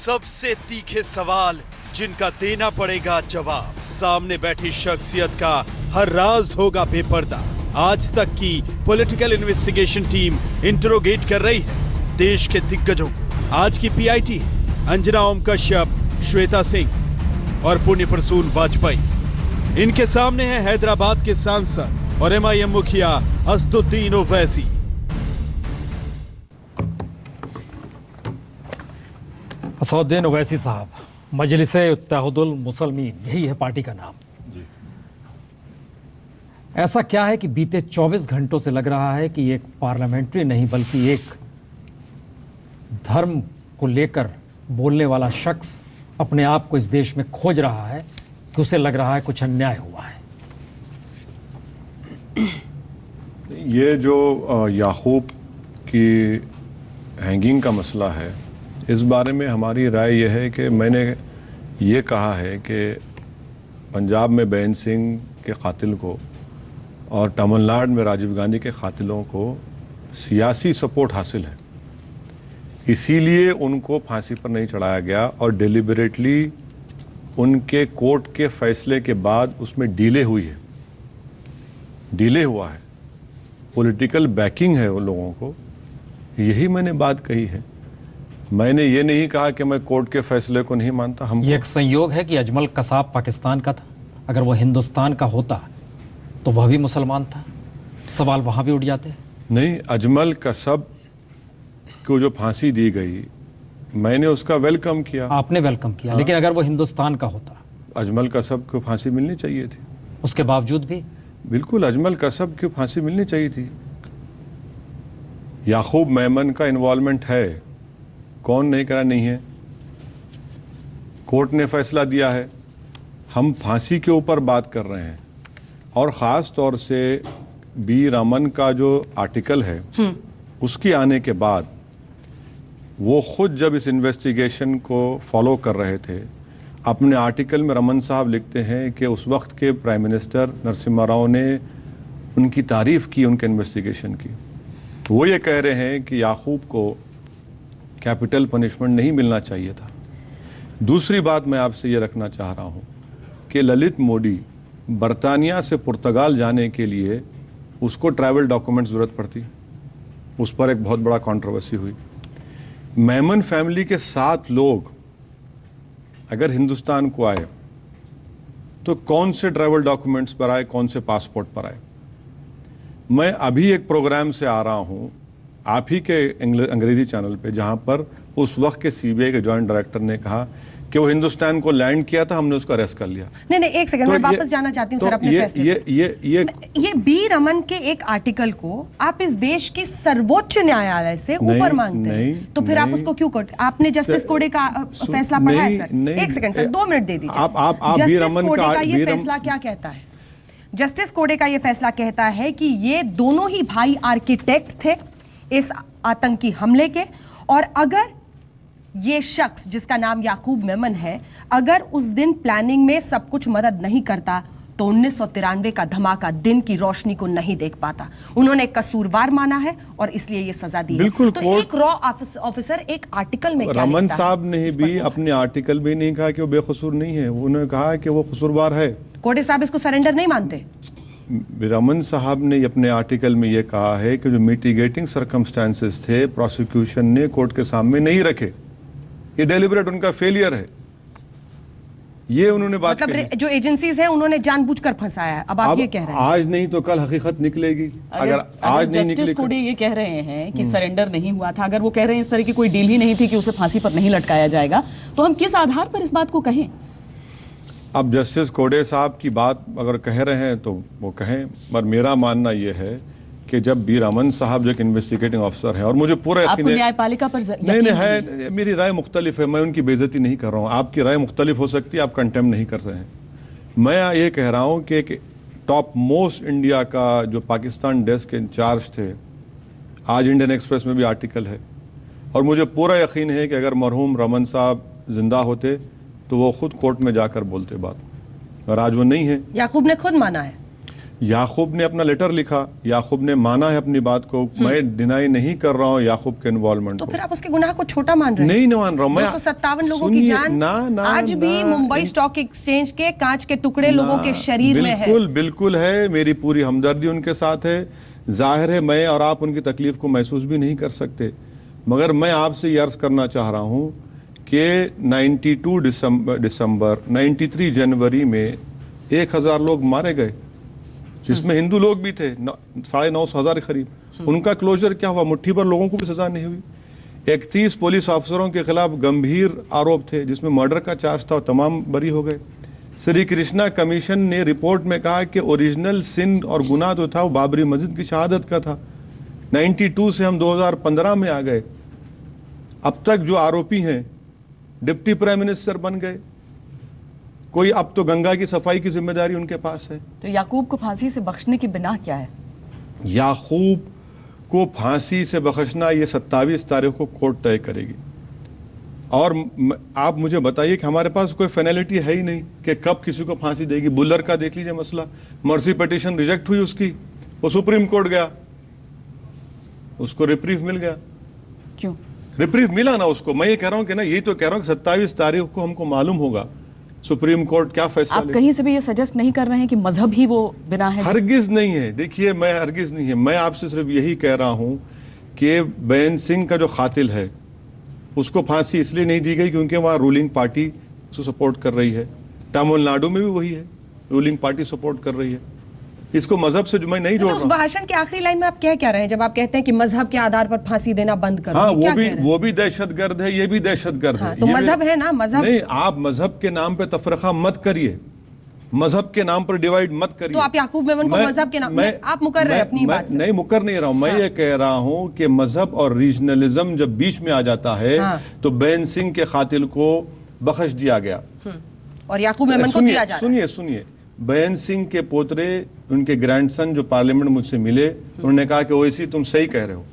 सबसे तीखे सवाल जिनका देना पड़ेगा जवाब। सामने बैठी शख्सियत का हर राज होगा बेपर्दा। आज तक की पॉलिटिकल इन्वेस्टिगेशन टीम इंटरोगेट कर रही है देश के दिग्गजों को। आज की पीआईटी अंजना ओम कश्यप, श्वेता सिंह और पुण्य प्रसून वाजपेयी। इनके सामने है हैदराबाद के सांसद और एमआईएम मुखिया असदुद्दीन ओवैसी। असदुद्दीन ओवैसी साहब, मजलिस-ए-इत्तेहादुल मुसलमीन, यही है पार्टी का नाम जी। ऐसा क्या है कि बीते 24 घंटों से लग रहा है कि एक पार्लियामेंट्री नहीं बल्कि एक धर्म को लेकर बोलने वाला शख्स अपने आप को इस देश में खोज रहा है कि उसे लग रहा है कुछ अन्याय हुआ है। ये जो याकूब की हैंगिंग का मसला है, इस बारे में हमारी राय यह है कि मैंने ये कहा है कि पंजाब में बेन सिंह के कातिल को और तमिलनाडु में राजीव गांधी के कातिलों को सियासी सपोर्ट हासिल है, इसीलिए उनको फांसी पर नहीं चढ़ाया गया और डेलिबरेटली उनके कोर्ट के फैसले के बाद उसमें डिले हुई है, डिले हुआ है, पॉलिटिकल बैकिंग है उन लोगों को। यही मैंने बात कही है। मैंने ये नहीं कहा कि मैं कोर्ट के फैसले को नहीं मानता। हम ये एक संयोग है कि अजमल कसाब पाकिस्तान का था, अगर वो हिंदुस्तान का होता तो वह भी मुसलमान था, सवाल वहां भी उठ जाते। नहीं, अजमल कसाब को जो फांसी दी गई मैंने उसका वेलकम किया। आपने वेलकम किया, लेकिन अगर वो हिंदुस्तान का होता, अजमल कसाब को फांसी मिलनी चाहिए थी। उसके बावजूद भी बिल्कुल अजमल कसाब की फांसी मिलनी चाहिए थी। याकूब मेमन का इन्वॉल्वमेंट है, कौन नहीं करा नहीं है, कोर्ट ने फैसला दिया है। हम फांसी के ऊपर बात कर रहे हैं और ख़ास तौर से बी रमन का जो आर्टिकल है उसके आने के बाद वो खुद जब इस इन्वेस्टिगेशन को फॉलो कर रहे थे, अपने आर्टिकल में रमन साहब लिखते हैं कि उस वक्त के प्राइम मिनिस्टर नरसिम्हा राव ने उनकी तारीफ़ की, उनके इन्वेस्टिगेशन की। वो ये कह रहे हैं कि याकूब को कैपिटल पनिशमेंट नहीं मिलना चाहिए था। दूसरी बात मैं आपसे ये रखना चाह रहा हूँ कि ललित मोदी बरतानिया से पुर्तगाल जाने के लिए उसको ट्रैवल डॉक्यूमेंट ज़रूरत पड़ती, उस पर एक बहुत बड़ा कंट्रोवर्सी हुई। मेमन फैमिली के 7 लोग अगर हिंदुस्तान को आए तो कौन से ट्रैवल डॉक्यूमेंट्स पर आए, कौन से पासपोर्ट पर आए। मैं अभी एक प्रोग्राम से आ रहा हूँ आप ही के अंग्रेजी चैनल पे, जहाँ पर उस वक्त के सीबीआई के जॉइंट डायरेक्टर ने कहा कि वो हिंदुस्तान को लैंड किया था, हमने उसको अरेस्ट कर लिया। नहीं, एक सेकंड, मैं वापस जाना चाहती हूँ सर अपने फैसले पे। ये बी रमन के एक आर्टिकल को आप इस देश की सर्वोच्च न्यायालय से ऊपर मांगते हैं, तो फिर आप उसको क्यों कोर्ट? आपने जस्टिस कोड़े का फैसला पढ़ा है सर? एक सेकंड सर, 2 मिनट दे दीजिए। जस्टिस कोड़े का ये फैसला क्या कहता है? जस्टिस कोड़े का ये फैसला कहता है कि ये दोनों ही भाई आर्किटेक्ट थे इस आतंकी हमले के, और अगर ये शख्स जिसका नाम याकूब मेमन है, अगर उस दिन प्लानिंग में सब कुछ मदद नहीं करता तो 1993 का धमाका दिन की रोशनी को नहीं देख पाता। उन्होंने कसूरवार माना है और इसलिए ये सजा दी है। तो एक रॉ ऑफिसर एक आर्टिकल में क्या रमन साहब ने भी अपने आर्टिकल में नहीं कहा कि वो बेकसूर नहीं है, उन्होंने कहा कि वो कसूरवार है। कोड़े साहब इसको सरेंडर नहीं मानते? रमन साहब ने अपने आर्टिकल में ये कहा है कि जो मिटिगेटिंग सर्कमस्टेंसेस थे प्रोसिक्यूशन ने कोर्ट के सामने नहीं रखे, ये डेलिबरेट उनका फेलियर है, ये उन्होंने बात मतलब जो एजेंसीज हैं उन्होंने जानबूझकर फंसाया है। अब आप ये कह रहे हैं आज नहीं तो कल हकीकत निकलेगी। अगर आज नहीं जस्टिस कोड़े ये कह रहे हैं कि सरेंडर नहीं हुआ था, अगर वो कह रहे हैं इस तरह की कोई डील ही नहीं थी कि उसे फांसी पर नहीं लटकाया जाएगा, तो हम किस आधार पर इस बात को कहें? अब जस्टिस कोड़े साहब की बात अगर कह रहे हैं तो वो कहें, पर मेरा मानना ये है कि जब बी रमन साहब जो एक इन्वेस्टिगेटिंग ऑफिसर हैं, और मुझे पूरा यकीन है न्यायपालिका पर नहीं है, मेरी राय मुख्तलिफ है, मैं उनकी बेइज्जती नहीं कर रहा हूँ, आपकी राय मुख्तलिफ हो सकती है, आप कंटेम नहीं कर रहे हैं। मैं ये कह रहा हूँ कि एक टॉप मोस्ट इंडिया का जो पाकिस्तान डेस्क के इंचार्ज थे, आज इंडियन एक्सप्रेस में भी आर्टिकल है, और मुझे पूरा यकीन है कि अगर मरहूम रमन साहब जिंदा होते तो वो खुद कोर्ट में जाकर बोलते बात, और आज वो नहीं है। याकूब ने खुद माना है। याकूब ने अपना लेटर लिखा, याकूब ने माना है अपनी बात को, मैं डिनाई नहीं कर रहा हूँ याकूब के इन्वॉल्वमेंट तो को। फिर आप उसके गुनाह को छोटा मान रहे हैं? नहीं मान रहा हूँ मैं। 257 लोगों की जान आज भी मुंबई स्टॉक एक्सचेंज के कांच के टुकड़े लोगों के शरीर में है। बिल्कुल बिल्कुल है, मेरी पूरी हमदर्दी उनके साथ है। जाहिर है मैं और आप उनकी तकलीफ को महसूस भी नहीं कर सकते, मगर मैं आपसे ये अर्ज करना चाह रहा हूँ कि 92 दिसंबर 93 जनवरी में 1000 लोग मारे गए, जिसमें हिंदू लोग भी थे 950,000 के करीब। उनका क्लोजर क्या हुआ? मुट्ठी भर लोगों को भी सजा नहीं हुई। 31 पुलिस अफसरों के खिलाफ गंभीर आरोप थे, जिसमें मर्डर का चार्ज था, तमाम बरी हो गए। श्री कृष्णा कमीशन ने रिपोर्ट में कहा कि ओरिजिनल सिन और गुनाह जो था वो बाबरी मस्जिद की शहादत का था। 92 से हम 2015 में आ गए। अब तक जो आरोपी हैं डिप्टी प्राइम मिनिस्टर बन गए, कोई अब तो गंगा की सफाई की जिम्मेदारी उनके पास है। तो याकूब को फांसी से बख्शने की बिना क्या है? याकूब को फांसी से बख्शना ये 27 तारीख को कोर्ट तय करेगी। और आप मुझे बताइए कि हमारे पास कोई फाइनलिटी है ही नहीं कि कब किसी को फांसी देगी। बुल्लर का देख लीजिए मसला, मर्सी पिटीशन रिजेक्ट हुई उसकी, वो सुप्रीम कोर्ट गया, उसको रिप्रीव मिल गया। क्यों रिप्रीव मिला ना उसको? मैं ये कह रहा हूँ कि ना, यही तो कह रहा हूँ कि 27 तारीख को हमको मालूम होगा सुप्रीम कोर्ट क्या फैसला आप कहीं से भी ये सजेस्ट नहीं कर रहे हैं कि मजहब ही वो बिना है? हरगिज नहीं है। देखिए मैं हरगिज नहीं है, मैं आपसे सिर्फ यही कह रहा हूं कि बेन सिंह का जो कातिल है उसको फांसी इसलिए नहीं दी गई क्योंकि वहां रूलिंग पार्टी उसको सपोर्ट कर रही है। तमिलनाडु में भी वही है, रूलिंग पार्टी सपोर्ट कर रही है। इसको मजहब से जो मैं नहीं जोड़ तो उस रहा। भाषण के आखिरी लाइन में आप क्या रहे हैं जब आप कहते हैं कि मजहब के आधार पर फांसी देना बंद करो? हाँ, वो भी दहशतगर्द है, ये भी दहशतगर्द है। तो मजहब है ना, मजहब नहीं, आप मजहब के नाम पे तफरका मत करिए, मजहब के नाम पर डिवाइड मत करिए। तो आप याकूब मेमन को मजहब के नाम में आप मुकर रहे हैं अपनी बात से? नहीं, मुकर नहीं रहा हूं मैं। ये कह रहा हूं कि मजहब और रीजनलिज्म जब बीच में आ जाता है तो बेन सिंह के कातिल को बख्श दिया गया और याकूब मेमन को दिया जा रहा है। सुनिए, बेन सिंह के पोतरे, उनके ग्रैंडसन जो पार्लियामेंट मुझसे मिले, उन्होंने कहा कि ओवैसी तुम सही कह रहे हो।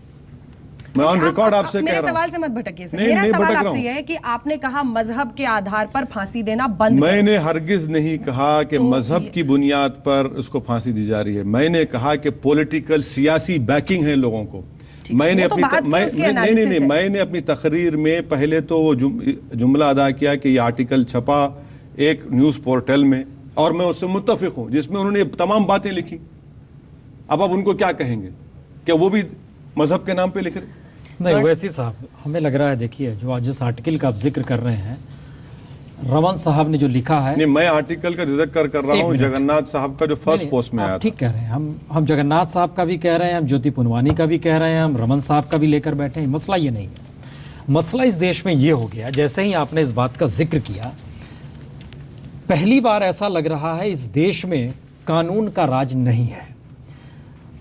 मैं ऑन रिकॉर्ड आपसे कह रहा हूं। मेरे सवाल से मत भटकिए सर। मेरा सवाल आपसे यह है कि आपने कहा मजहब के आधार पर फांसी देना बंद। मैंने हरगिज नहीं कहा कि मजहब की बुनियाद पर उसको फांसी दी जा रही है। मैंने कहा कि पॉलिटिकल सियासी बैकिंग है लोगों को। मैंने अपनी तकरीर में पहले तो वो जुमला अदा किया कि ये आर्टिकल छपा एक न्यूज पोर्टल में और मैं उससे मुत्तफिक हूं, जिसमें उन्होंने तमाम बातें लिखी। अब आप उनको क्या कहेंगे? क्या वो भी मजहब के नाम पे लिख रहे? नहीं वैसी साहब, हमें लग रहा है, देखिए जो आज जिस आर्टिकल का आप जिक्र कर रहे हैं, रमन साहब ने जो लिखा है। नहीं, मैं आर्टिकल का जिक्र कर रहा हूँ जगन्नाथ साहब का जो फर्स्ट पोस्ट में आया था। ठीक कह रहे हैं, हम जगन्नाथ साहब का भी कह रहे हैं, हम ज्योति पुनवानी का भी कह रहे हैं, हम रमन साहब का भी लेकर बैठे हैं। मसला ये नहीं है। मसला इस देश में ये हो गया, जैसे ही आपने इस बात का जिक्र किया, पहली बार ऐसा लग रहा है इस देश में कानून का राज नहीं है।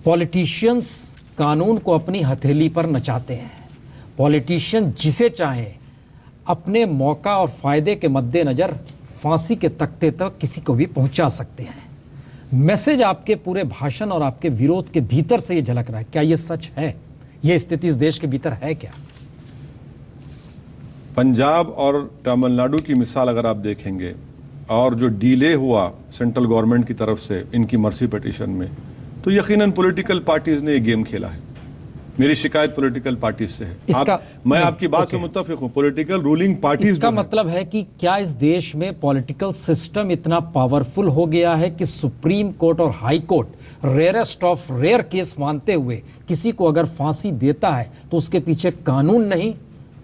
पॉलिटिशियंस कानून को अपनी हथेली पर नचाते हैं। पॉलिटिशियन जिसे चाहे अपने मौका और फायदे के मद्देनजर फांसी के तख्ते तक किसी को भी पहुंचा सकते हैं। मैसेज आपके पूरे भाषण और आपके विरोध के भीतर से ये झलक रहा है। क्या ये सच है? ये स्थिति इस देश के भीतर है क्या? पंजाब और तमिलनाडु की मिसाल अगर आप देखेंगे और जो डिले हुआ सेंट्रल गवर्नमेंट की तरफ से इनकी मर्सी पिटीशन में, तो यकीनन पॉलिटिकल पार्टीज ने ये गेम खेला है। मेरी शिकायत पॉलिटिकल पार्टीज से है। मैं आपकी बात से मुत्तफिक हूं, पॉलिटिकल रूलिंग पार्टीज। इसका मतलब है कि क्या इस देश में पॉलिटिकल सिस्टम इतना पावरफुल हो गया है कि सुप्रीम कोर्ट और high court rarest of rare case मानते हुए किसी को अगर फांसी देता है तो उसके पीछे कानून नहीं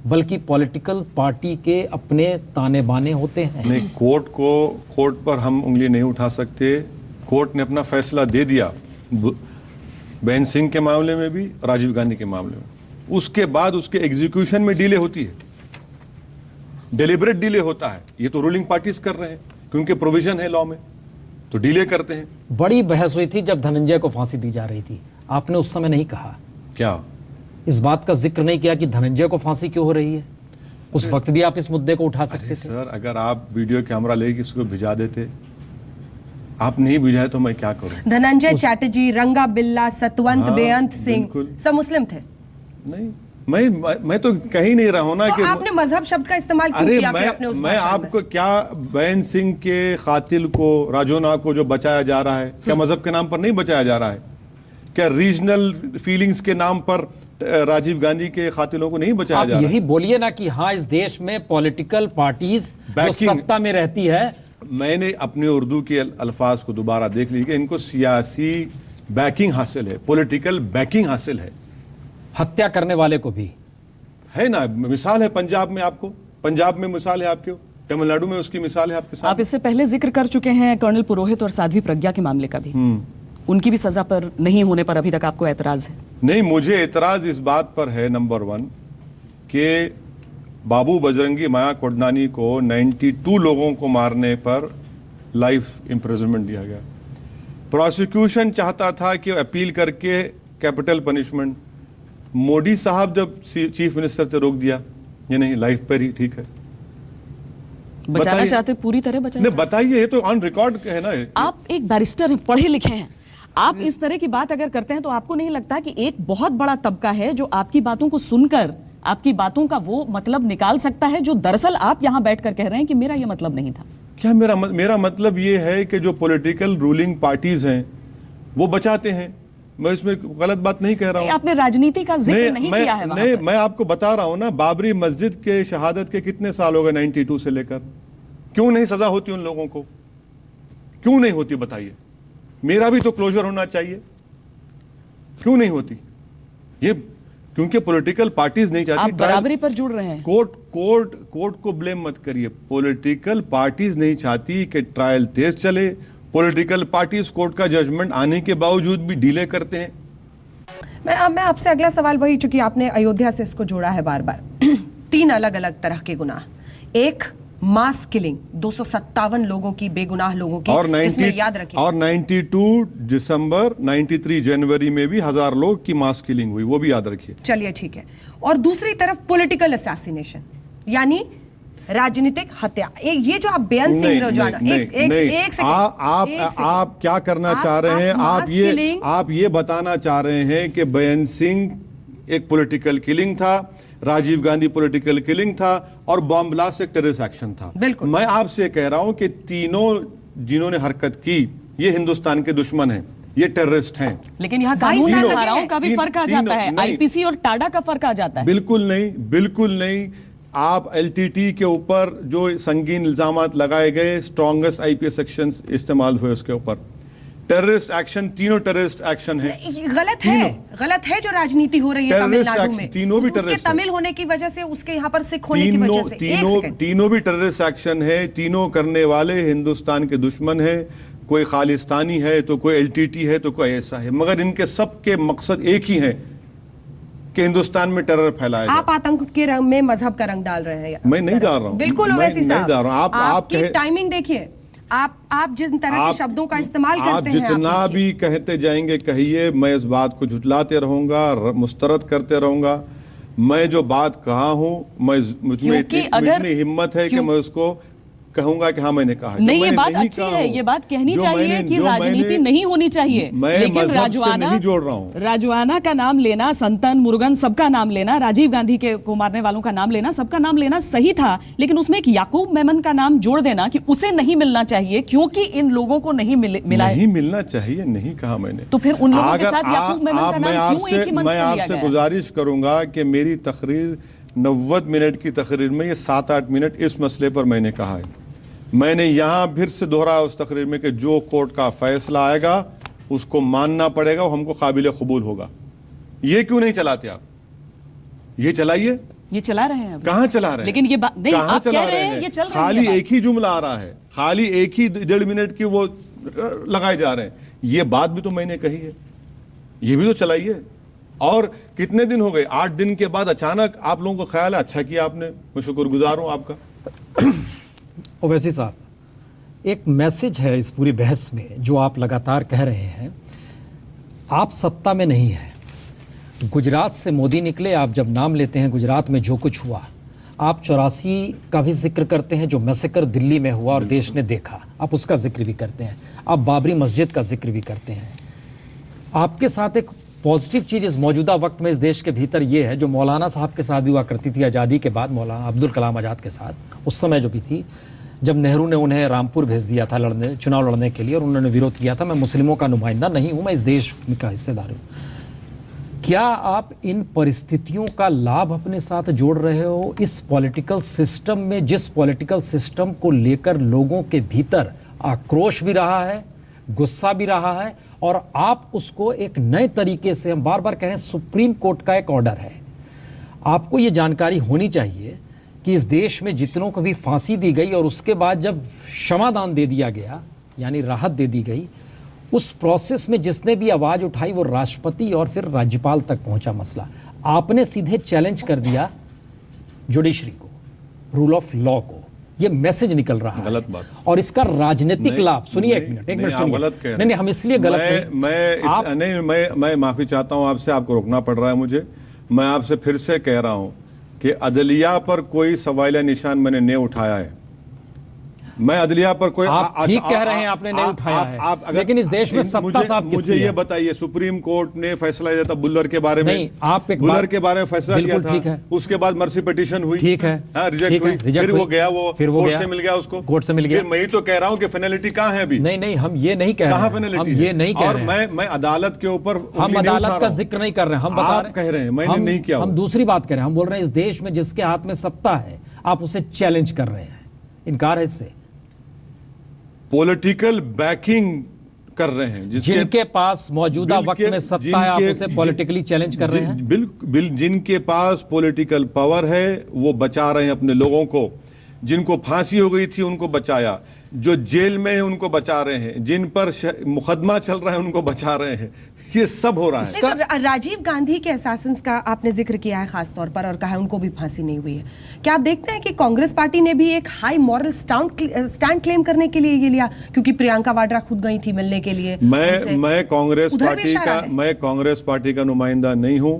बल्कि पॉलिटिकल पार्टी के अपने ताने बाने होते हैं? नहीं, कोर्ट पर हम उंगली नहीं उठा सकते। कोर्ट ने अपना फैसला दे दिया बेन सिंह के मामले में भी, राजीव गांधी के मामले में। उसके बाद उसके एग्जीक्यूशन में डिले होती है, डेलिबरेट डिले होता है। ये तो रूलिंग पार्टीज कर रहे हैं क्योंकि प्रोविजन है लॉ में, तो डिले करते हैं। बड़ी बहस हुई थी जब धनंजय को फांसी दी जा रही थी, आपने उस समय नहीं कहा क्या? इस बात का जिक्र नहीं किया कि धनंजय को फांसी क्यों हो रही है? उस वक्त भी आप इस मुद्दे को उठा सकते थे। सर, अगर आप वीडियो कैमरा लेके किसी को भिजा देते, आप नहीं भिजाए तो मैं क्या करूं? धनंजय चैटर्जी, रंगा बिल्ला, सतवंत बेअंत सिंह सब मुस्लिम थे? नहीं, मैं तो कह ही नहीं रहा हूं ना तो कि आपने मजहब शब्द का इस्तेमाल क्यों किया फिर अपने उस मैं भाषण में? आपको क्या बैन सिंह के कातिल को, राजोना को जो बचाया जा रहा है, क्या मजहब के नाम पर नहीं बचाया जा रहा है? क्या रीजनल फीलिंग्स के नाम पर राजीव गांधी के कातिलों को नहीं बचाया जा आप रहा यही बोलिए ना कि हाँ, इस देश में पॉलिटिकल पार्टीज जो सत्ता में रहती है। मैंने अपने उर्दू के अल्फाज को दोबारा देख लीजिए, इनको सियासी बैकिंग हासिल है, पॉलिटिकल बैकिंग हासिल है हत्या करने वाले को भी है ना। मिसाल है पंजाब में, आपको पंजाब में मिसाल है, आपके तमिलनाडु में उसकी मिसाल है आपके साथ। आप इससे पहले जिक्र कर चुके हैं कर्नल पुरोहित और साध्वी प्रज्ञा के मामले का भी। उनकी भी सजा पर नहीं होने पर अभी तक आपको एतराज है? नहीं, मुझे एतराज इस बात पर है, नंबर 1, कि बाबू बजरंगी माया कोडनानी को 92 लोगों को मारने पर लाइफ इम्प्रिजनमेंट दिया गया। प्रोसिक्यूशन चाहता था कि अपील करके कैपिटल पनिशमेंट, मोदी साहब जब चीफ मिनिस्टर थे रोक दिया, ये नहीं लाइफ पर ही ठीक है। बचाना चाहते पूरी तरह बचाना? नहीं, बताइए, ये तो ऑन रिकॉर्ड है ना। आप एक बैरिस्टर हैं, पढ़े लिखे हैं, आप इस तरह की बात अगर करते हैं तो आपको नहीं लगता कि एक बहुत बड़ा तबका है जो आपकी बातों को सुनकर आपकी बातों का वो मतलब निकाल सकता है जो दरअसल आप यहां बैठकर कह रहे हैं कि मेरा ये मतलब नहीं था? क्या मेरा मतलब ये है कि जो पॉलिटिकल रूलिंग पार्टीज हैं वो बचाते हैं। मैं इसमें गलत बात नहीं कह रहा हूं। आपने राजनीति का जिक्र नहीं किया है वहां पर। मैं आपको बता रहा हूं ना, बाबरी मस्जिद के शहादत के कितने साल हो गए 92 से लेकर, क्यों नहीं सजा होती उन लोगों को? क्यों नहीं होती बताइए? मेरा भी तो क्लोजर होना चाहिए, क्यों नहीं होती? ये क्योंकि पॉलिटिकल पार्टीज नहीं चाहती। आप बराबरी पर जुड़ रहे हैं। कोर्ट को ब्लेम मत करिए। पॉलिटिकल पार्टीज नहीं चाहती कि ट्रायल तेज चले। पॉलिटिकल पार्टीज कोर्ट का जजमेंट आने के बावजूद भी डिले करते हैं। मैं आपसे अगला सवाल वही, चूंकि आपने अयोध्या से इसको जोड़ा है बार बार 3 अलग अलग तरह के गुनाह। एक, मास किलिंग, 257 लोगों की, बेगुनाह लोगों की, और 90 याद रखिए। और 92 दिसंबर 93 जनवरी में भी 1000 लोग की मास किलिंग हुई, वो भी याद रखिए। चलिए ठीक है। और दूसरी तरफ पॉलिटिकल असैसिनेशन, यानी राजनीतिक हत्या। ये जो आप बेअंत सिंह रोजाना एक आप क्या करना चाह रहे हैं? आप ये बताना चाह रहे हैं कि बेअंत सिंह एक पॉलिटिकल किलिंग था, राजीव गांधी पॉलिटिकल किलिंग था, और बॉम्ब ब्लास्ट एक टेररिस्ट एक्शन था। बिल्कुल। मैं आपसे कह रहा हूं कि तीनों जिन्होंने हरकत की ये हिंदुस्तान के दुश्मन हैं, ये टेररिस्ट हैं। लेकिन यहाँ कानून और धाराओं का भी फर्क आ जाता है, आईपीसी और टाडा का फर्क आ जाता है। बिल्कुल नहीं, बिल्कुल नहीं। आप एलटीटी के ऊपर जो संगीन इल्जामात लगाए गए, स्ट्रॉन्गेस्ट आईपीएस सेक्शंस इस्तेमाल हुए उसके ऊपर। टेररिस्ट एक्शन, तीनों टेररिस्ट एक्शन है। गलत है जो राजनीति हो रही है तमिलनाडु में, तीनों भी टेररिस्ट, तमिल होने की वजह से, उसके यहाँ पर सिख होने की वजह से, तीनों भी टेररिस्ट एक्शन है। तीनों करने वाले हिंदुस्तान के दुश्मन है। कोई खालिस्तानी है तो कोई एलटीटी है तो कोई ऐसा है, मगर इनके सबके मकसद एक ही है कि हिंदुस्तान में टेरर फैलाया जाए। आप आतंक के रंग में मजहब का रंग डाल रहे हैं। मैं नहीं डाल रहा हूं। बिल्कुल ओवैसी साहब, आपकी टाइमिंग देखिए। आप जिस तरह के शब्दों का इस्तेमाल करते हैं, आप जितना भी कहते जाएंगे कहिए, मैं इस बात को झुठलाते रहूंगा, मुस्तरद करते रहूंगा। मैं जो बात कहा हूं, मुझमें इतनी हिम्मत है कि मैं उसको कहूंगा कि हाँ मैंने कहा। नहीं, ये बात अच्छी है, ये बात कहनी चाहिए कि राजनीति नहीं होनी चाहिए, लेकिन राजवाना का नाम लेना, संतन मुरुगन सबका नाम लेना, राजीव गांधी के को मारने वालों का नाम लेना, सबका नाम लेना सही था, लेकिन उसमें एक याकूब मेमन का नाम जोड़ देना कि उसे नहीं मिलना चाहिए क्योंकि इन लोगों को नहीं मिला है। नहीं मिलना चाहिए नहीं कहा मैंने। तो फिर उन लोगों के साथ याकूब मेमन का नाम क्यों एक ही मन से लिया गया? मैं आपसे गुजारिश करूंगा कि मेरी तकरीर 90 मिनट की तकरीर में ये 7-8 मिनट इस मसले पर मैंने कहा है। मैंने यहां फिर से दोहराया उस तकरीर में कि जो कोर्ट का फैसला आएगा उसको मानना पड़ेगा, वो हमको काबिल कबूल होगा। ये क्यों नहीं चलाते आप? ये चलाइए। ये चला रहे हैं। कहां चला रहे हैं? लेकिन ये बात नहीं, आप कह रहे हैं ये चल रहा है। खाली एक ही जुमला आ रहा है, खाली एक ही 1.5 मिनट की वो लगाए जा रहे हैं। ये बात भी तो मैंने कही है, ये भी तो चलाइए। और कितने दिन हो गए? 8 दिन के बाद अचानक आप लोगों को ख्याल है, अच्छा किया आपने, मैं शुक्रगुजार हूं आपका। ओवैसी साहब, एक मैसेज है इस पूरी बहस में जो आप लगातार कह रहे हैं, आप सत्ता में नहीं हैं। गुजरात से मोदी निकले, आप जब नाम लेते हैं गुजरात में जो कुछ हुआ, आप 84 का भी जिक्र करते हैं जो मैसेकर दिल्ली में हुआ और देश ने देखा, आप उसका जिक्र भी करते हैं। आप बाबरी मस्जिद का जिक्र भी करते हैं। आपके साथ एक पॉजिटिव चीज़ इस मौजूदा वक्त में इस देश के भीतर ये है, जो मौलाना साहब के साथ भी हुआ करती थी आज़ादी के बाद, मौलाना अब्दुल कलाम आज़ाद के साथ उस समय जो भी थी, जब नेहरू ने उन्हें रामपुर भेज दिया था चुनाव लड़ने के लिए और उन्होंने विरोध किया था, मैं मुस्लिमों का नुमाइंदा नहीं हूँ, मैं इस देश का हिस्सेदार हूँ। क्या आप इन परिस्थितियों का लाभ अपने साथ जोड़ रहे हो इस पॉलिटिकल सिस्टम में, जिस पॉलिटिकल सिस्टम को लेकर लोगों के भीतर आक्रोश भी रहा है, गुस्सा भी रहा है, और आप उसको एक नए तरीके से, हम बार बार कह रहे हैं, सुप्रीम कोर्ट का एक ऑर्डर है, आपको ये जानकारी होनी चाहिए कि इस देश में जितनों को भी फांसी दी गई और उसके बाद जब क्षमादान दे दिया गया, यानी राहत दे दी गई, उस प्रोसेस में जिसने भी आवाज़ उठाई वो राष्ट्रपति और फिर राज्यपाल तक पहुंचा मसला। आपने सीधे चैलेंज कर दिया जुडिशरी को, रूल ऑफ लॉ को, ये मैसेज निकल रहा है, गलत बात। और इसका राजनीतिक लाभ, सुनिए एक मिनट सुनिए, गलत कह रहे हैं। नहीं हम इसलिए गलत मैं माफी चाहता हूं आपसे, आपको रोकना पड़ रहा है मुझे। मैं आपसे फिर से कह रहा हूं कि अदलिया पर कोई सवालिया निशान मैंने नहीं उठाया है। मैं अदलिया पर कोई, आप ठीक कह रहे हैं, आपने नहीं उठाया है, लेकिन इस देश में सत्ता साहब किसकी मुझे है? ये बताइए, सुप्रीम कोर्ट ने फैसला दिया था बुल्लर के बारे में, नहीं, आप एक बुल्लर के बारे में फैसला दिया था, ठीक है, उसके बाद मर्सी पिटीशन हुई, ठीक है, रिजेक्ट हुई, फिर वो गया, वो कोर्ट से मिल गया उसको, कोर्ट से मिल गया। मैं ही तो कह रहा हूं कि फाइनलिटी कहां है अभी? नहीं हम ये नहीं कह रहे हैं, हम ये नहीं कह रहे हैं, और मैं अदालत के ऊपर, हम अदालत का जिक्र नहीं कर रहे हैं, हम बता रहे हैं, कह रहे हैं, मैंने नहीं किया, हम दूसरी बात कह रहे हैं, हम बोल रहे हैं इस देश में जिसके हाथ में सत्ता है आप उसे चैलेंज कर रहे हैं, इनकार है इससे, पॉलिटिकल बैकिंग कर रहे हैं, जिनके पास मौजूदा वक्त में सत्ता है आप उसे पॉलिटिकली चैलेंज कर रहे हैं। बिल्कुल, जिनके पास पॉलिटिकल पावर है वो बचा रहे हैं अपने लोगों को, जिनको फांसी हो गई थी उनको बचाया, जो जेल में है उनको बचा रहे हैं, जिन पर मुकदमा चल रहा है उनको बचा रहे हैं, ये सब हो रहा है। तो राजीव गांधी के असैसिन्स का आपने जिक्र किया है खास तौर पर और कहा है उनको भी फांसी नहीं हुई है। क्या आप देखते हैं कि कांग्रेस पार्टी ने भी एक हाई मॉरल स्टैंड क्लेम करने के लिए ये लिया, क्योंकि प्रियंका वाड्रा खुद गई थी मिलने के लिए? मैं कांग्रेस पार्टी का नुमाइंदा नहीं हूं।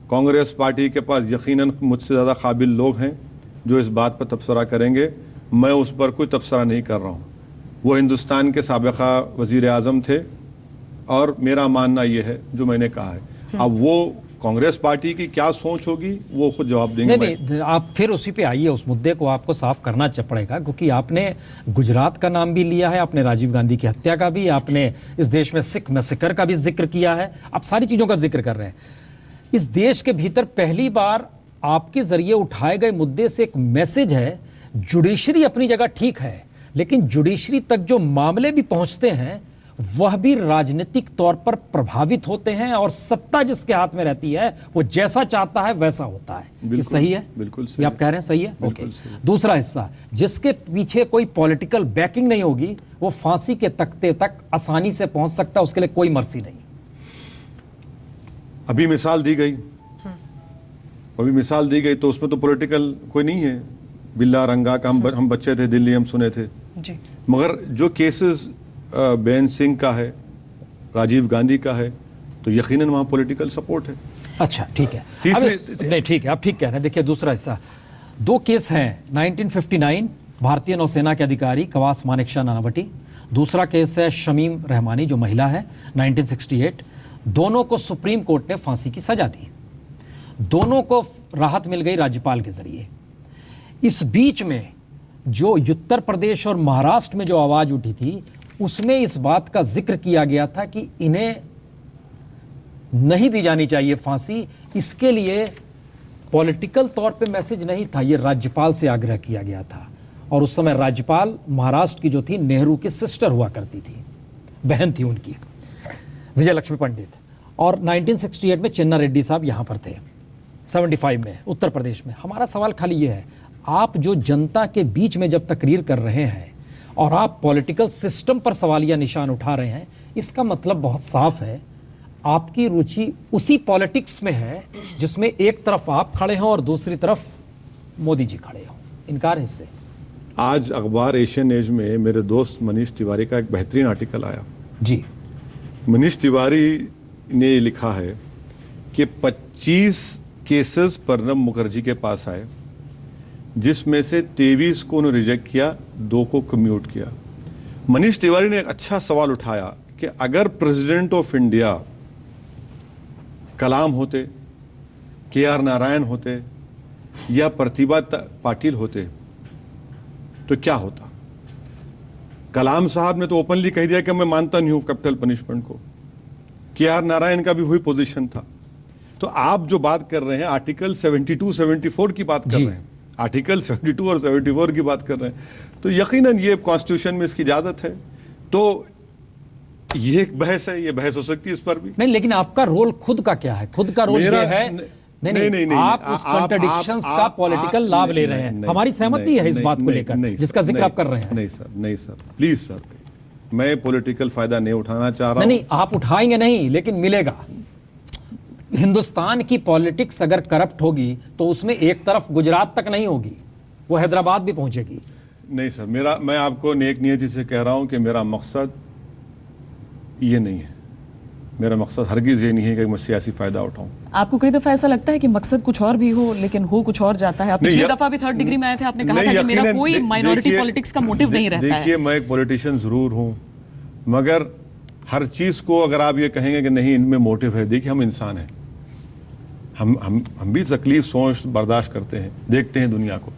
कांग्रेस पार्टी के पास यकीनन मुझसे ज्यादा काबिल लोग हैं जो इस बात पर तबसरा करेंगे, मैं उस पर कोई तबसरा नहीं कर रहा हूं। वो हिंदुस्तान के साबिका वजीर आजम थे और मेरा मानना ये है जो मैंने कहा है। अब वो कांग्रेस पार्टी की क्या सोच होगी वो खुद जवाब देंगे। नहीं, आप फिर उसी पे आइए, उस मुद्दे को आपको साफ करना पड़ेगा, क्योंकि आपने गुजरात का नाम भी लिया है, आपने राजीव गांधी की हत्या का भी, आपने इस देश में सिख मैसेकर का भी जिक्र किया है, आप सारी चीज़ों का जिक्र कर रहे हैं। इस देश के भीतर पहली बार आपके जरिए उठाए गए मुद्दे से एक मैसेज है, जुडिशरी अपनी जगह ठीक है, लेकिन जुडिशरी तक जो मामले भी पहुंचते हैं वह भी राजनीतिक तौर पर प्रभावित होते हैं, और सत्ता जिसके हाथ में रहती है वो जैसा चाहता है वैसा होता है। ये सही है? बिल्कुल सही। ये आप कह रहे हैं सही है? ओके। दूसरा हिस्सा, जिसके पीछे कोई पॉलिटिकल बैकिंग नहीं होगी वो फांसी के तख्ते तक आसानी से पहुंच सकता है, उसके लिए कोई मर्सी नहीं। अभी मिसाल दी गई तो उसमें तो पॉलिटिकल कोई नहीं है। बिल्ला रंगा का हम बच्चे थे, दिल्ली हम सुने थे जी। मगर जो केसेस बेन सिंह का है, राजीव गांधी का है, तो यकीनन वहां पॉलिटिकल सपोर्ट है। अच्छा ठीक है, नहीं ठीक है, आप ठीक कह रहे हैं। देखिए दूसरा हिस्सा, दो केस हैं, 1959 भारतीय नौसेना के अधिकारी कवास मानेकशा नानावटी, दूसरा केस है शमीम रहमानी जो महिला है 1968। दोनों को सुप्रीम कोर्ट ने फांसी की सजा दी, दोनों को राहत मिल गई राज्यपाल के जरिए। इस बीच में जो उत्तर प्रदेश और महाराष्ट्र में जो आवाज उठी थी उसमें इस बात का जिक्र किया गया था कि इन्हें नहीं दी जानी चाहिए फांसी, इसके लिए पॉलिटिकल तौर पे मैसेज नहीं था, ये राज्यपाल से आग्रह किया गया था। और उस समय राज्यपाल महाराष्ट्र की जो थी नेहरू की सिस्टर हुआ करती थी, बहन थी उनकी, विजयलक्ष्मी पंडित। और 1968 में चिन्ना रेड्डी साहब यहाँ पर थे, 75 में उत्तर प्रदेश में। हमारा सवाल खाली ये है, आप जो जनता के बीच में जब तकरीर कर रहे हैं और आप पॉलिटिकल सिस्टम पर सवालिया निशान उठा रहे हैं, इसका मतलब बहुत साफ है, आपकी रुचि उसी पॉलिटिक्स में है जिसमें एक तरफ आप खड़े हों और दूसरी तरफ मोदी जी खड़े हों। इनकार है इससे। आज अखबार एशियन एज में मेरे दोस्त मनीष तिवारी का एक बेहतरीन आर्टिकल आया जी। मनीष तिवारी ने लिखा है कि 25 केसेस प्रणब मुखर्जी के पास आए, जिसमें से 23 को उन्होंने रिजेक्ट किया, 2 को कम्यूट किया। मनीष तिवारी ने एक अच्छा सवाल उठाया कि अगर प्रेसिडेंट ऑफ इंडिया कलाम होते, KR नारायण होते या प्रतिभा पाटिल होते तो क्या होता? कलाम साहब ने तो ओपनली कह दिया कि मैं मानता नहीं हूं कैपिटल पनिशमेंट को। KR नारायण का भी वही पोजीशन था। तो आप जो बात कर रहे हैं आर्टिकल 72, 74 की बात कर रहे हैं, आर्टिकल 72 और 74 की बात कर रहे हैं, तो यकीनन ये कॉन्स्टिट्यूशन में इसकी इजाजत है। तो ये एक बहस है, ये बहस हो सकती है इस पर भी। नहीं, लेकिन आपका रोल खुद का क्या है? खुद का रोल ये है नहीं, आप उस कॉन्ट्रडिक्शंस का पॉलिटिकल लाभ ले रहे हैं। हमारी सहमति है इस बात को लेकर जिसका जिक्र आप कर रहे हैं। नहीं सर, प्लीज सर, मैं पॉलिटिकल फायदा नहीं उठाना चाह रहा हूं। नहीं, आप उठाएंगे नहीं, लेकिन मिलेगा। हिंदुस्तान की पॉलिटिक्स अगर करप्ट होगी तो उसमें एक तरफ गुजरात तक नहीं होगी, वो हैदराबाद भी पहुंचेगी। नहीं सर, मैं आपको नेक नियति से कह रहा हूं कि मेरा मकसद ये नहीं है। मेरा मकसद हरगिज ये नहीं है कि मैं सियासी फायदा उठाऊं। आपको कई दफा ऐसा लगता है कि मकसद कुछ और भी हो लेकिन हो कुछ और जाता है? आप पिछली दफा भी 3rd डिग्री में आए थे, आपने कहा था कि मेरा कोई माइनॉरिटी पॉलिटिक्स का मोटिव नहीं रहता है। देखिए, मैं एक पॉलिटिशियन जरूर हूं, मगर हर चीज को अगर आप ये कहेंगे कि नहीं इनमें मोटिव है, देखिए हम इंसान हैं, हम भी तकलीफ सोच बर्दाश्त करते हैं, देखते हैं दुनिया को,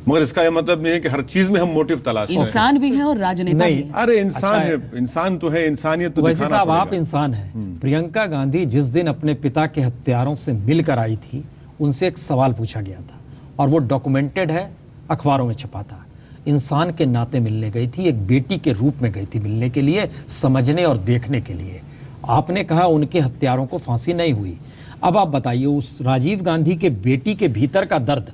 मगर इसका यह मतलब नहीं है कि हर चीज में हम मोटिव तलाश करें। इंसान भी है और राजनेता भी है। अरे इंसान है, इंसान तो है, इंसानियत तो वैसे साहब आप इंसान हैं। प्रियंका गांधी जिस दिन अपने पिता के हत्यारों से मिलकर आई थी, उनसे एक सवाल पूछा गया था और वो डॉक्यूमेंटेड है, अखबारों में छपा था। इंसान के नाते मिलने गई थी, एक बेटी के रूप में गई थी मिलने के लिए, समझने और देखने के लिए। आपने कहा उनके हत्यारों को फांसी नहीं हुई। अब आप बताइए, उस राजीव गांधी के बेटी के भीतर का दर्द,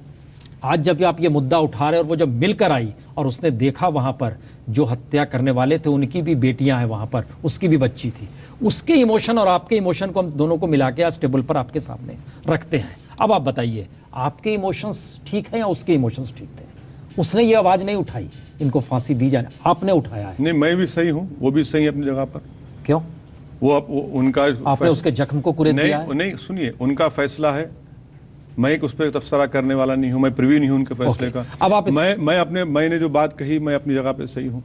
आज जब आप ये मुद्दा उठा रहे और वो जब मिलकर आई और उसने देखा वहाँ पर जो हत्या करने वाले थे उनकी भी बेटियां हैं वहाँ पर, उसकी भी बच्ची थी, उसके इमोशन और आपके इमोशन को हम दोनों को मिला के आज टेबल पर आपके सामने रखते हैं। अब आप बताइए, आपके इमोशंस ठीक हैं या उसके इमोशंस ठीक थे? उसने ये आवाज़ नहीं उठाई इनको फांसी दी जाए, आपने उठाया है। नहीं, मैं भी सही हूँ, वो भी सही है अपनी जगह पर। क्यों? वो उनका आपने उसके जख्म को कुरेद दिया है? नहीं, सुनिए, उनका फैसला है, मैं एक उस पर तबसरा करने वाला नहीं हूं, मैं प्रिवी नहीं हूं उनके फैसले का। अब आप मैंने जो बात कही, मैं अपनी जगह पे सही हूं,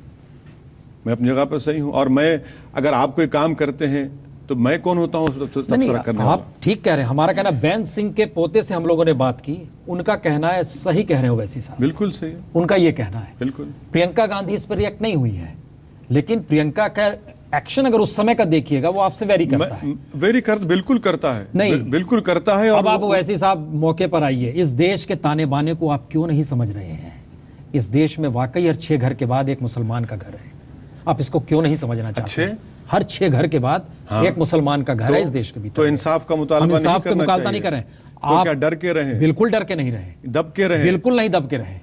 मैं अपनी जगह पर सही हूं। और मैं, अगर आप कोई काम करते हैं तो मैं कौन होता हूं तबसरा करने वाला? आप ठीक कह रहे हैं। हमारा कहना, बैन सिंह के पोते से हम लोगों ने बात की, उनका कहना है, सही कह रहे हो वैसी साहब, बिल्कुल सही है, उनका ये कहना है। बिल्कुल। प्रियंका गांधी इस पर रिएक्ट नहीं हुई है, लेकिन प्रियंका का एक्शन अगर उस समय का देखिएगा, वो आपसे वेरी करता है। बिल्कुल करता है, नहीं बिल्कुल करता है। अब आप वैसे साहब मौके पर आइए, इस देश के ताने बाने को आप क्यों नहीं समझ रहे हैं? इस देश में वाकई हर 6 घर के बाद एक मुसलमान का घर है। आप इसको क्यों नहीं समझना चाहते हैं? हर 6 घर के बाद एक मुसलमान का घर है इस देश के भीतर। तो इंसाफ का मुतालबा नहीं कर रहे हैं। आप क्या डर के रहे? बिल्कुल डर के नहीं रहे, दब के रहे? बिल्कुल नहीं दब के रहे,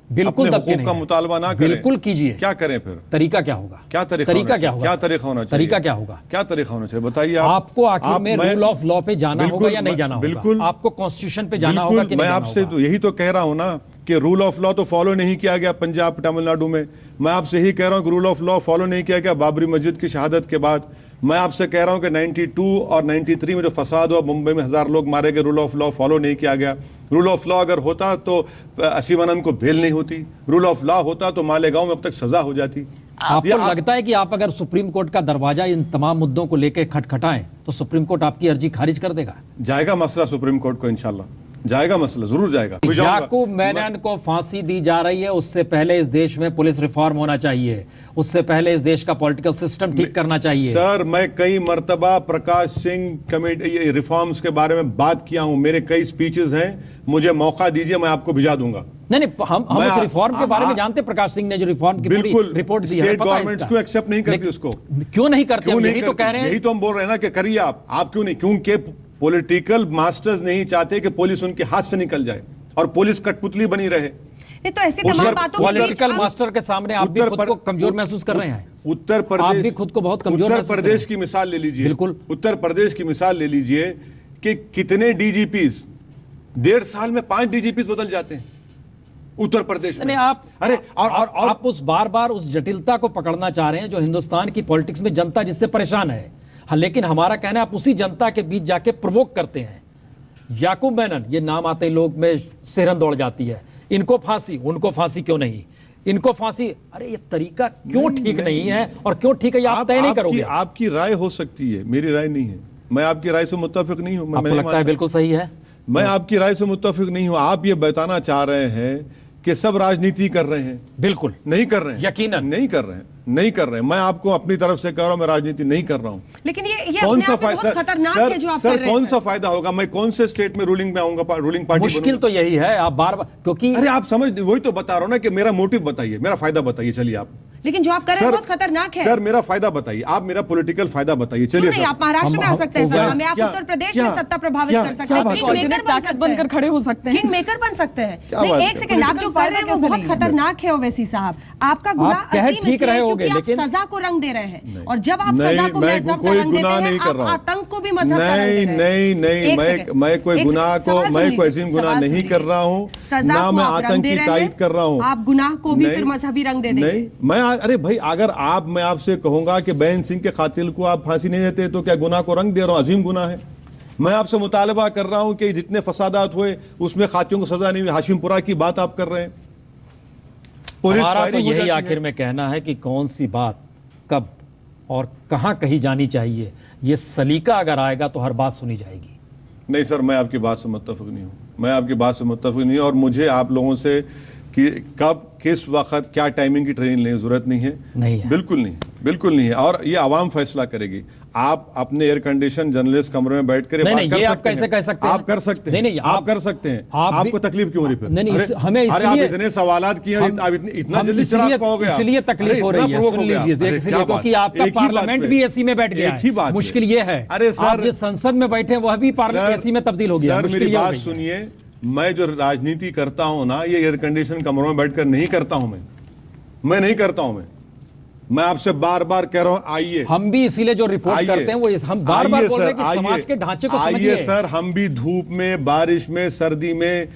बिल्कुल हुकूक का मुतालबा ना करें। बिल्कुल कीजिए। क्या करें फिर? तरीका क्या होगा? क्या तरीका क्या होगा? क्या तरीका होना चाहिए? तरीका क्या होगा? क्या तरीका होना चाहिए बताइए। आपको आखिर में रूल ऑफ लॉ पे जाना होगा या नहीं जाना होगा? बिल्कुल। आपको कॉन्स्टिट्यूशन पे जाना होगा कि नहीं? मैं आपसे तो यही तो कह रहा हूं ना कि रूल ऑफ लॉ तो फॉलो नहीं किया गया पंजाब, तमिलनाडु में। मैं आपसे यही कह रहा हूं कि रूल ऑफ लॉ फॉलो नहीं किया गया बाबरी मस्जिद की शहादत के बाद। मैं आपसे कह रहा हूं कि 92 और 93 में जो फसाद हुआ, मुंबई में 1000 लोग मारे गए, रूल ऑफ लॉ फॉलो नहीं किया गया। रूल ऑफ लॉ अगर होता तो असीम आनंद को बेल नहीं होती। रूल ऑफ लॉ होता तो मालेगांव में अब तक सजा हो जाती। आपको लगता है कि आप अगर सुप्रीम कोर्ट का दरवाजा इन तमाम मुद्दों को लेकर खटखटाएं तो सुप्रीम कोर्ट आपकी अर्जी खारिज कर देगा? जाएगा मसला सुप्रीम कोर्ट को, इंशाल्लाह जाएगा मसला, जरूर जाएगा। याकूब मेनन को फांसी दी जा रही है, उससे पहले इस देश में पुलिस रिफॉर्म होना चाहिए, उससे पहले इस देश का पॉलिटिकल सिस्टम ठीक करना चाहिए। सर, मैं कई मर्तबा प्रकाश सिंह कमेटी रिफॉर्म्स के बारे में बात किया हूं, मेरे कई स्पीचेस हैं, मुझे मौका दीजिए, मैं आपको भिजा दूंगा। नहीं, हम उस रिफॉर्म के बारे में जानते हैं। प्रकाश सिंह ने जो रिफॉर्म की पूरी रिपोर्ट दी है, स्टेट गवर्नमेंट्स क्यों एक्सेप्ट नहीं करती उसको? क्यों नहीं करते? यही तो कह रहे हैं, यही तो हम बोल रहे हैं ना कि करिए आप क्यों नहीं? क्योंकि पॉलिटिकल मास्टर्स नहीं चाहते कि पुलिस उनके हाथ से निकल जाए और पुलिस कठपुतली बनी रहे। नहीं तो ऐसी तमाम बातों के पॉलिटिकल मास्टर के सामने आप भी खुद को कमजोर महसूस कर रहे हैं। उत्तर प्रदेश, आप भी खुद को बहुत कमजोर महसूस कर रहे हैं। उत्तर प्रदेश की मिसाल ले लीजिए। बिल्कुल, उत्तर प्रदेश की मिसाल ले लीजिए कि कितने डीजीपीस 1.5 साल में 5 डीजीपीस बदल जाते हैं उत्तर प्रदेश में। आप और आप उस बार उस जटिलता को पकड़ना चाह रहे हैं जो हिंदुस्तान की पॉलिटिक्स में जनता जिससे परेशान है। हाँ, लेकिन हमारा कहना है आप उसी जनता के बीच जाके प्रोवोक करते हैं। याकूब मेनन, ये नाम आते ही लोग में सिरन दौड़ जाती है, इनको फांसी, उनको फांसी क्यों नहीं, इनको फांसी। अरे ये तरीका क्यों ठीक नहीं है और क्यों ठीक है ये आप तय नहीं करोगे? आपकी राय हो सकती है, मेरी राय नहीं है। मैं आपकी राय से मुत्तफिक नहीं हूं। आपको लगता है बिल्कुल सही है? मैं आपकी राय से मुत्तफिक नहीं हूं। आप ये बताना चाह रहे हैं कि सब राजनीति कर रहे हैं। बिल्कुल नहीं कर रहे हैं, यकीनन नहीं कर रहे हैं, नहीं कर रहे हैं। मैं आपको अपनी तरफ से कह रहा हूं, मैं राजनीति नहीं कर रहा हूं। लेकिन ये कौन सा फायदा खतरनाक है जो आप कर रहे हैं? कौन सा फायदा होगा? मैं कौन से स्टेट में रूलिंग में आऊंगा, रूलिंग पार्टी? मुश्किल तो यही है, आप बार बार, क्योंकि अरे आप समझ, वही तो बता रहा हूं ना कि मेरा मोटिव बताइए, मेरा फायदा बताइए। चलिए आप, लेकिन जो आप कर रहे हैं बहुत खतरनाक है। सर मेरा फायदा बताइए, आप मेरा पॉलिटिकल फायदा बताइए। चलिए नहीं, आप महाराष्ट्र में आ सकते हैं सर, हमें आप उत्तर प्रदेश में सत्ता प्रभावित कर सकते हैं, ताकत बनकर खड़े हो सकते हैं, किंग मेकर बन सकते हैं। नहीं, एक सेकंड, आप जो कर रहे हैं वो बहुत खतरनाक है ओवैसी साहब। आपका गुनाह असीम इसलिए है क्योंकि आप सजा को रंग दे रहे हैं, और जब आप सजा को मजहब का रंग देते हैं, आप आतंक को भी मजहब का रंग दे रहे हैं। नहीं, मैं कोई गुनाह को, मैं कोई अजीम गुनाह नहीं कर रहा हूँ, ना मैं आतंक की तायद कर रहा हूँ। आप गुनाह को भी फिर मजहबी रंग दे देंगे। नहीं, मैं, अरे भाई, अगर मैं आपसे कहूंगा कि बैन सिंह के कातिल को आप फांसी नहीं देते तो क्या गुनाह को रंग दे रहा हूं? अजीम गुनाह है। मैं आपसे मुतालबा कर रहा हूं कि जितने फसादात हुए उसमें खातियों को सजा नहीं हुई। हाशिमपुरा की बात आप कर रहे हैं। हमारा तो यही आखिर में कहना है कि कौन सी बात कब और कहां कही जानी चाहिए, ये सलीका अगर आएगा तो हर बात सुनी जाएगी। नहीं सर, मैं आपकी बात से मुत्तफिक नहीं हूं, मैं आपकी बात से मुत्तफिक नहीं हूं, और मुझे आप लोगों से कि कब किस वक्त क्या टाइमिंग की ट्रेनिंग लेने की जरूरत नहीं है। बिल्कुल नहीं, बिल्कुल नहीं है, और ये आवाम फैसला करेगी। आप अपने एयर कंडीशन जर्नलिस्ट कमरे में बैठ कर आप कैसे कह सकते हैं? आप कर सकते हैं, नहीं, आप कर सकते हैं। आपको तकलीफ क्यों हो रही? नहीं, हमें आप इतने सवालात किए, आप इतना जल्दी चराग पाओगे, इसलिए तकलीफ हो रही है। सुन लीजिए, इसलिए क्योंकि आपका पार्लियामेंट भी एसी में बैठ गया है। मुश्किल ये है, अरे सर, संसद में बैठे वह भी एसी में तब्दील हो गया। मेरी बात सुनिए, मैं जो राजनीति करता हूं ना, ये एयर कंडीशन कमरों में बैठकर नहीं करता हूं। मैं नहीं करता हूं। मैं आपसे बार बार कह रहा हूं, आइए। हम भी इसीलिए जो रिपोर्ट करते हैं वो हम बार बार बोल रहे हैं कि समाज के ढांचे को समझिए। आइए सर, हम भी धूप में, बारिश में, सर्दी में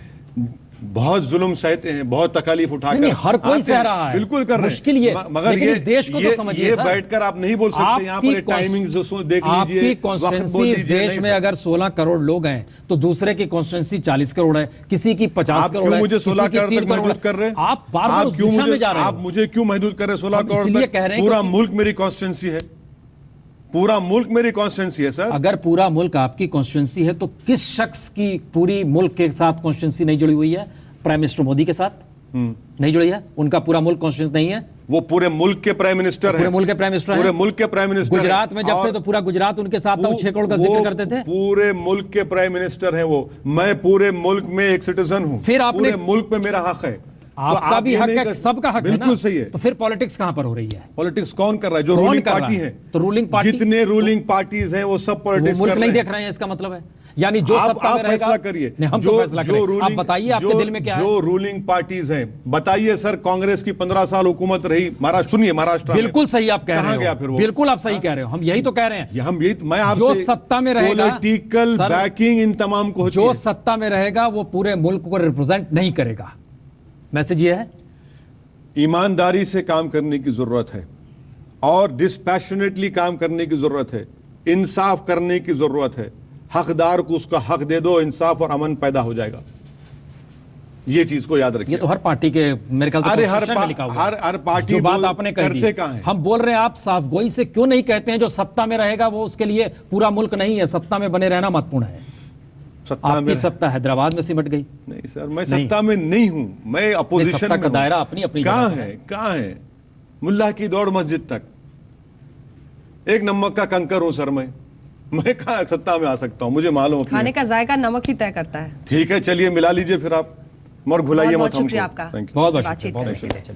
बहुत जुल्म सहते हैं, बहुत तकलीफ उठाकर। हर कोई सह रहा है, बिल्कुल कर रहे हैं। मुश्किल ये, मगर ये इस देश को तो समझिए। ये बैठकर आप नहीं बोल सकते। यहाँ पर टाइमिंग्स देख लीजिए। आपकी कॉन्स्टिट्यूंसी इस देश में अगर 16 करोड़ लोग हैं तो दूसरे की कॉन्स्टिट्यूंसी 40 करोड़ है, किसी की 50 करोड़ है, मुझे 16 करोड़ तक महदूद कर रहे हैं। आप बार-बार उस दिशा में जा रहे हैं। आप मुझे क्यों महदूद कर रहे हैं 16 करोड़ इसलिए कह रहे हैं पूरा मुल्क मेरी कॉन्स्टिट्यूंसी है, पूरा मुल्क मेरी कॉन्स्टिट्यूंसी है सर। अगर पूरा मुल्क आपकी कॉन्स्टिट्यूंसी है तो किस शख्स की पूरी मुल्क के साथ कॉन्स्टिट्यूंसी नहीं जुड़ी हुई है? प्राइम मिनिस्टर मोदी के साथ नहीं जुड़ी है? उनका पूरा मुल्क कॉन्स्टिट्यूंसी नहीं है? वो पूरे मुल्क के प्राइम मिनिस्टर हैं। पूरे मुल्क के प्राइम मिनिस्टर हैं। पूरे मुल्क के प्राइम मिनिस्टर। गुजरात में जब थे तो पूरा गुजरात उनके साथ था, 6 करोड़ का जिक्र करते थे। पूरे मुल्क के प्राइम मिनिस्टर हैं वो। मैं पूरे मुल्क में एक सिटीजन हूं। फिर आपने, पूरे मुल्क में मेरा हक है। आपका भी हक है, सबका हक है ना? बिल्कुल सही है। तो फिर पॉलिटिक्स कहां पर हो रही है? पॉलिटिक्स कौन कर रहा है? जो रूलिंग पार्टी है। तो रूलिंग पार्टी, जितने रूलिंग पार्टीज हैं वो सब पॉलिटिक्स कर रहे हैं। नहीं देख रहे हैं, इसका मतलब है यानी जो सत्ता में रहेगा। फैसला करिए, हम तो फैसला करें। आप बताइए आपके दिल में क्या है? जो रूलिंग पार्टीज हैं, बताइए सर। कांग्रेस की 15 साल हुकूमत रही महाराष्ट्र, सुनिए महाराष्ट्र बिल्कुल सही आप कह रहे हो, बिल्कुल आप सही कह रहे हो, हम यही तो कह रहे हैं। हम यही, मैं आपसे, जो सत्ता में रहेगा, पॉलिटिकल बैकिंग इन तमाम को, जो सत्ता में रहेगा वो पूरे मुल्क को रिप्रेजेंट नहीं करेगा। मैसेज ये है, ईमानदारी से काम करने की जरूरत है और डिस्पैशनेटली काम करने की जरूरत है, इंसाफ करने की जरूरत है। हकदार को उसका हक दे दो, इंसाफ और अमन पैदा हो जाएगा। ये चीज को याद रखिए। ये तो हर पार्टी के मेरे ख्याल से कॉन्स्टिट्यूशन में लिखा हुआ है। हर पार्टी जो बात आपने कह दी, हम बोल रहे हैं, आप साफ गोई से क्यों नहीं कहते हैं जो सत्ता में रहेगा वो उसके लिए पूरा मुल्क नहीं है, सत्ता में बने रहना महत्वपूर्ण है। आपकी सत्ता हैदराबाद में सिमट गई। नहीं सर, मैं सत्ता में नहीं हूं, मैं अपोजिशन में। का दायरा अपनी अपनी कहां है? मुल्ला की दौड़ मस्जिद तक। एक नमक का कंकर हूं सर मैं कहां सत्ता में आ सकता हूं? मुझे मालूम, खाने का जायका नमक ही तय करता है। ठीक है, चलिए मिला लीजिए फिर आप, और घुलाइए मत हमको। शुक्रिया आपका, बहुत बहुत शुक्रिया।